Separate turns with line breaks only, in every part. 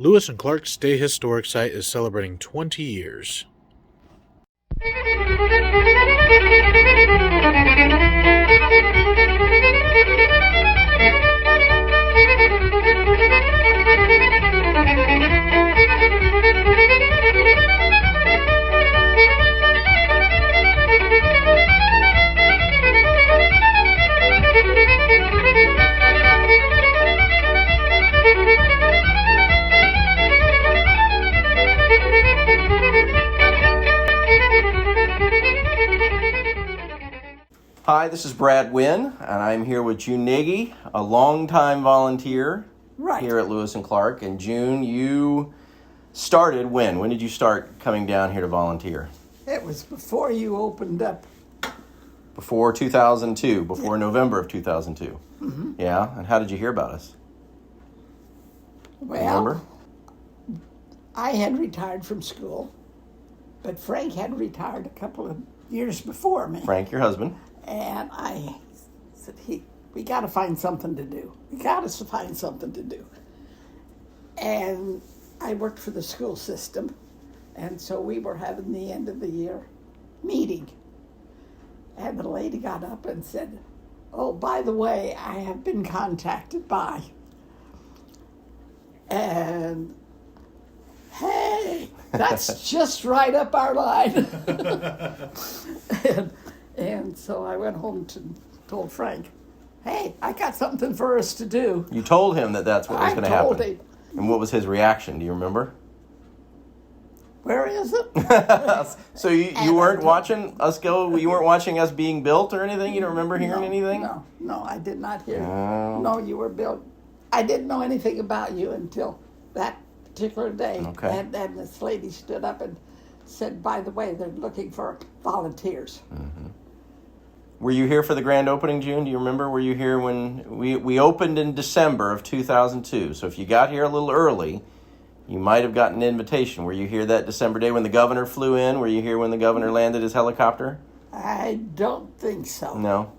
Lewis and Clark State Historic Site is celebrating 20 years.
Hi, this is Brad Wynn, and I'm here with June Nagy, a longtime volunteer here at Lewis and Clark. And June, you started when? When did you start coming down here to volunteer?
It was before you opened up.
Before 2002, before November of 2002. Mm-hmm. Yeah, and how did you hear about us?
Well,
remember?
I had retired from school, but Frank had retired a couple of years before me.
Frank, your husband.
And I said, we got to find something to do. We got to find something to do. And I worked for the school system, and so we were having the end of the year meeting. And the lady got up and said, oh, by the way, I have been contacted by. And, hey, that's just right up our line. And so I went home and told Frank, hey, I got something for us to do.
You told him that that's what was going to happen.
I told him.
And what was his reaction? Do you remember?
Where is it?
So you weren't watching us go? You weren't watching us being built or anything? You don't remember hearing anything?
No, I did not hear. No, you were built. I didn't know anything about you until that particular day.
Okay.
And this lady stood up and said, by the way, they're looking for volunteers.
Mm-hmm. Were you here for the grand opening, June? Do you remember? Were you here when we opened in December of 2002? So if you got here a little early, you might have gotten an invitation. Were you here that December day when the governor flew in? Were you here when the governor landed his helicopter?
I don't think so.
No?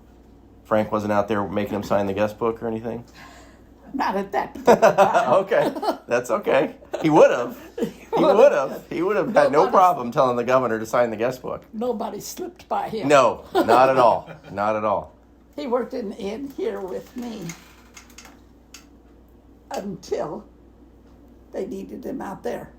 Frank wasn't out there making him sign the guest book or anything?
Not at that particular time.
Okay, that's okay. He would have. He would have had no problem telling the governor to sign the guest book.
Nobody slipped by him.
No, not at all. Not at all.
He worked in here with me until they needed him out there.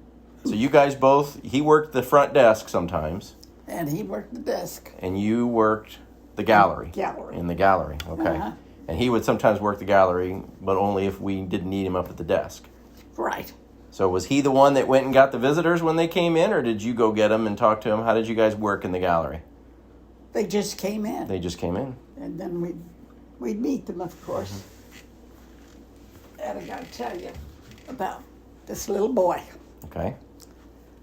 So you guys both, he worked the front desk sometimes.
And he worked the desk.
And you worked the gallery.
In
the gallery, okay.
Uh-huh.
And he would sometimes work the gallery, but only if we didn't need him up at the desk.
Right.
So was he the one that went and got the visitors when they came in, or did you go get them and talk to them? How did you guys work in the gallery?
They just came in.
They just came in.
And then we'd meet them, of course. Mm-hmm. And I got to tell you about this little boy.
Okay.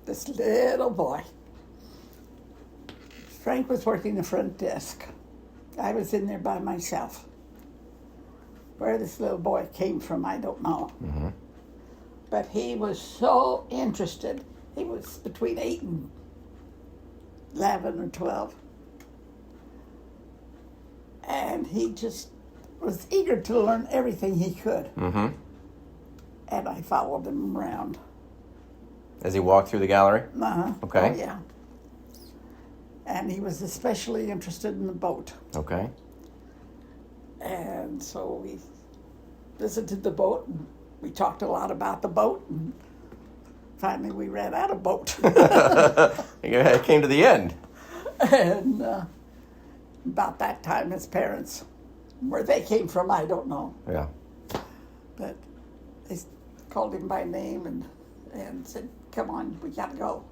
This little boy. Frank was working the front desk. I was in there by myself. Where this little boy came from, I don't know. Mm-hmm. But he was so interested. He was between 8 and 11 or 12. And he just was eager to learn everything he could. Mm-hmm. And I followed him around.
As he walked through the gallery?
Uh-huh.
Okay.
Oh, yeah. And he was especially interested in the boat.
Okay.
And so we visited the boat, and we talked a lot about the boat, and finally we ran out of boat.
It came to the end.
And about that time, his parents, where they came from, I don't know.
Yeah.
But they called him by name and said, come on, we got to go.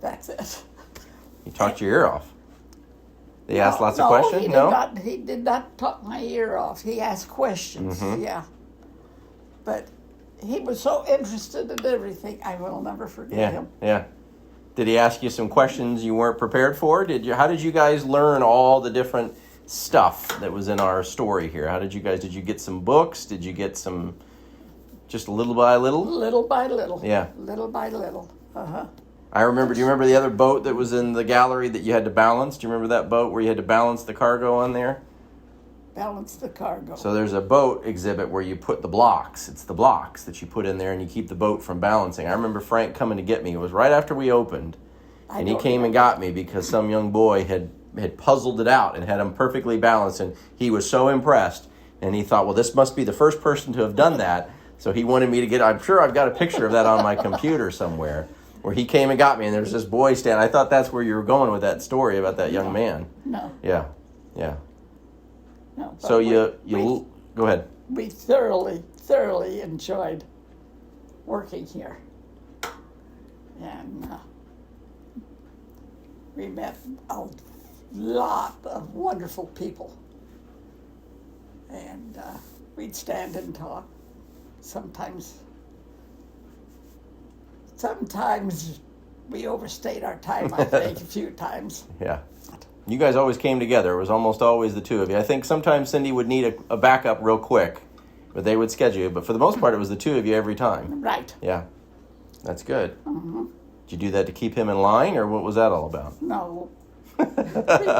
That's it.
He talked your ear off. They asked lots of questions?
He did not talk my ear off. He asked questions, yeah. But he was so interested in everything, I will never forget him.
Yeah. Did he ask you some questions you weren't prepared for? How did you guys learn all the different stuff that was in our story here? Did you get some books? Did you get some, just little by little?
Little by little.
Yeah.
Little by little. Uh-huh.
I remember, do you remember the other boat that was in the gallery that you had to balance? Do you remember that boat where you had to balance the cargo on there?
balance the cargo.
So there's a boat exhibit where you put the blocks. It's the blocks that you put in there and you keep the boat from balancing. I remember Frank coming to get me. It was right after we opened. And he came and got me because some young boy had puzzled it out and had him perfectly balanced. And he was so impressed. And he thought, well, this must be the first person to have done that. So he wanted me to get, I'm sure I've got a picture of that on my computer somewhere, where he came and got me. And there's this boy standing. I thought that's where you were going with that story about that young man.
No.
Yeah.
No.
So you go ahead.
We thoroughly enjoyed working here. And we met a lot of wonderful people. And we'd stand and talk. Sometimes we overstayed our time, I think, a few times.
Yeah. You guys always came together. It was almost always the two of you. I think sometimes Cindy would need a backup real quick, but they would schedule you. But for the most part, it was the two of you every time.
Right.
Yeah. That's good. Mm-hmm. Did you do that to keep him in line, or what was that all about?
No.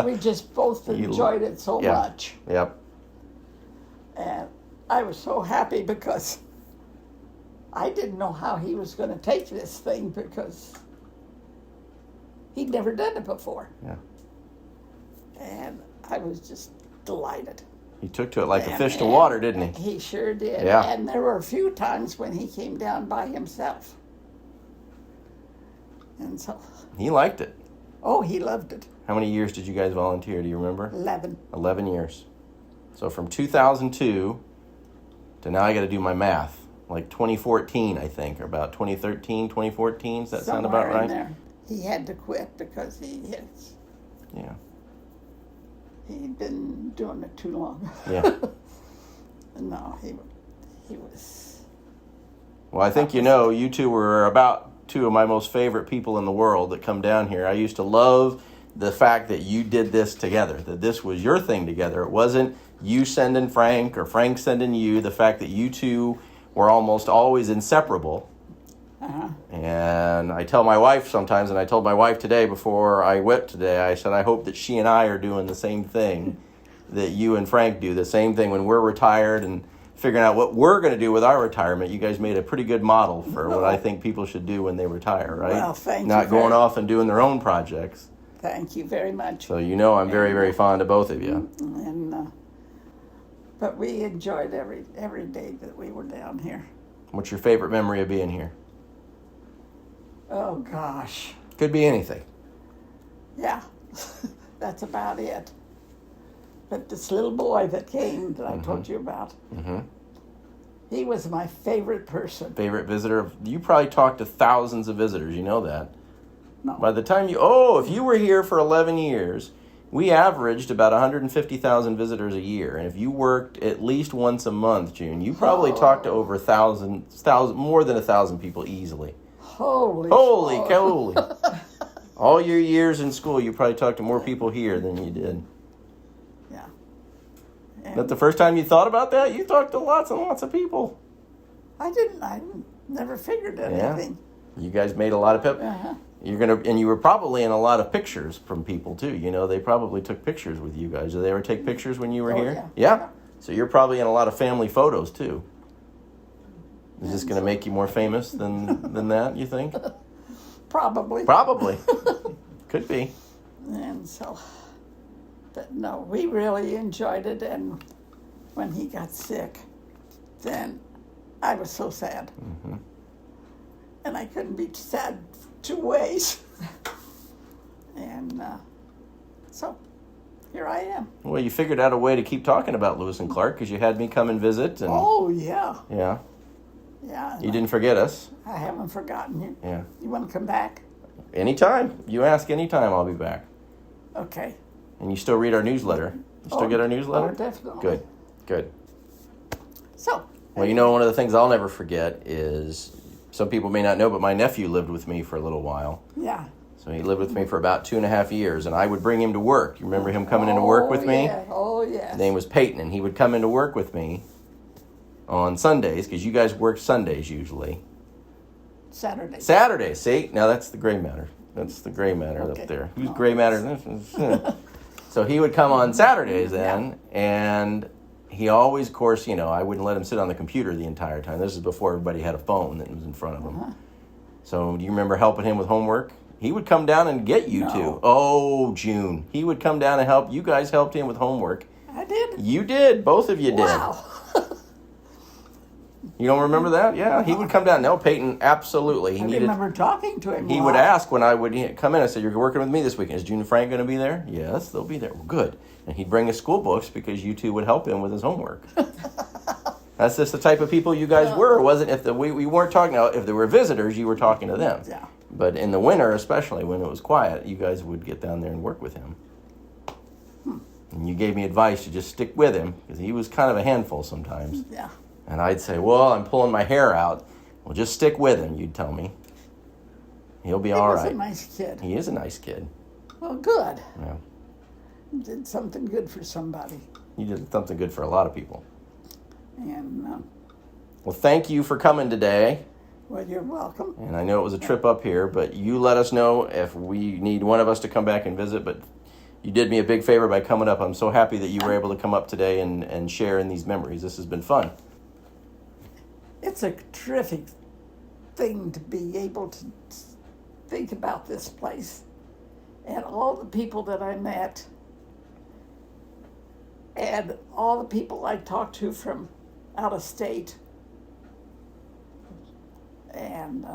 we just both enjoyed it so much.
Yep.
And I was so happy because I didn't know how he was going to take this thing because he'd never done it before.
Yeah.
And I was just delighted.
He took to it like a fish to water, didn't he?
He sure did.
Yeah.
And there were a few times when he came down by himself. And so...
He liked it.
Oh, he loved it.
How many years did you guys volunteer? Do you remember?
11.
11 years. So from 2002 to now I got to do my math. Like 2014, I think, or about 2013, 2014. Does that sound about right?
In there. He had to quit because
Yeah.
He'd been doing it too long.
Yeah.
No, he was...
Well, I think you two were about two of my most favorite people in the world that come down here. I used to love the fact that you did this together, that this was your thing together. It wasn't you sending Frank or Frank sending you. The fact that you two were almost always inseparable.
Uh-huh.
And I tell my wife sometimes, and I told my wife today before I went today, I said, I hope that she and I are doing the same thing that you and Frank do, the same thing when we're retired and figuring out what we're going to do with our retirement. You guys made a pretty good model for what I think people should do when they retire, right?
Well, thank you.
Not going off and doing their own projects.
Thank you very much.
So I'm very, very fond of both of you.
And but we enjoyed every day that we were down here.
What's your favorite memory of being here?
Oh, gosh.
Could be anything.
Yeah, that's about it. But this little boy that came that I told you about, he was my favorite person.
Favorite visitor? You probably talked to thousands of visitors. You know that.
No.
By the time if you were here for 11 years, we averaged about 150,000 visitors a year. And if you worked at least once a month, June, you probably talked to over more than 1,000 people easily.
Holy
coly. All your years in school, you probably talked to more people here than you did.
Yeah.
But the first time you thought about that, you talked to lots and lots of people.
I never figured anything.
Yeah. You guys made a lot of people.
Uh-huh.
And you were probably in a lot of pictures from people too. They probably took pictures with you guys. Did they ever take pictures when you were here? Yeah. So you're probably in a lot of family photos too. Is this going to make you more famous than that, you think?
Probably.
Could be.
And so, but no, we really enjoyed it. And when he got sick, then I was so sad. Mm-hmm. And I couldn't be sad two ways. And so here I am.
Well, you figured out a way to keep talking about Lewis and Clark because you had me come and visit. And,
oh, yeah.
Yeah.
Yeah.
You didn't forget us.
I haven't forgotten you.
Yeah.
You want to come back?
Anytime. You ask anytime, I'll be back.
Okay.
And you still read our newsletter? You still get our newsletter?
Oh, definitely.
Good.
So.
Well, one of the things I'll never forget is, some people may not know, but my nephew lived with me for a little while.
Yeah.
So he lived with me for about 2.5 years, and I would bring him to work. You remember him coming into work with me?
Oh, yeah.
His name was Peyton, and he would come into work with me on Sundays, because you guys work Sundays usually.
Saturdays.
See? Now that's the gray matter. That's the gray matter up there. Who's gray matter? So he would come on Saturdays then, and he always, of course, I wouldn't let him sit on the computer the entire time. This is before everybody had a phone that was in front of him. So do you remember helping him with homework? He would come down and get you two. Oh, June. He would come down and help. You guys helped him with homework.
I did.
You did. Both of you did.
Wow.
You don't remember that? Yeah, he would come down. No, Peyton, absolutely.
I remember talking to him.
He would ask when I would come in. I said, "You're working with me this weekend. Is June and Frank going to be there?" "Yes, they'll be there." "Well, good." And he'd bring his school books because you two would help him with his homework. That's just the type of people you guys were, wasn't it? If we weren't talking, if there were visitors, you were talking to them.
Yeah.
But in the winter, especially when it was quiet, you guys would get down there and work with him. And you gave me advice to just stick with him because he was kind of a handful sometimes.
Yeah.
And I'd say, "Well, I'm pulling my hair out." "Well, just stick with him," you'd tell me. "He'll be all right."
He was a nice kid.
He is a nice kid.
Well, good.
Yeah.
Did something good for somebody.
You did something good for a lot of people.
And,
Well, thank you for coming today.
well, you're welcome.
And I know it was a trip up here, but you let us know if we need one of us to come back and visit. But you did me a big favor by coming up. I'm so happy that you were able to come up today and share in these memories. This has been fun.
It's a terrific thing to be able to think about this place and all the people that I met and all the people I talked to from out of state. And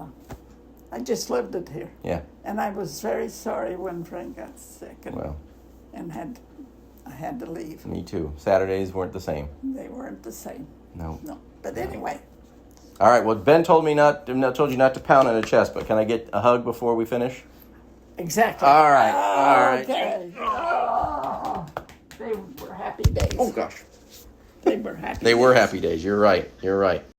I just lived it here.
Yeah.
And I was very sorry when Frank got sick
Well,
and I had to leave.
me too. Saturdays weren't the same.
They weren't the same.
No.
But anyway.
All right. Well, Ben told you not to pound on the chest, but can I get a hug before we finish?
Exactly.
All right. All right.
Okay. Oh, they were happy days.
Oh gosh.
They were happy.
They were happy days. You're right. You're right.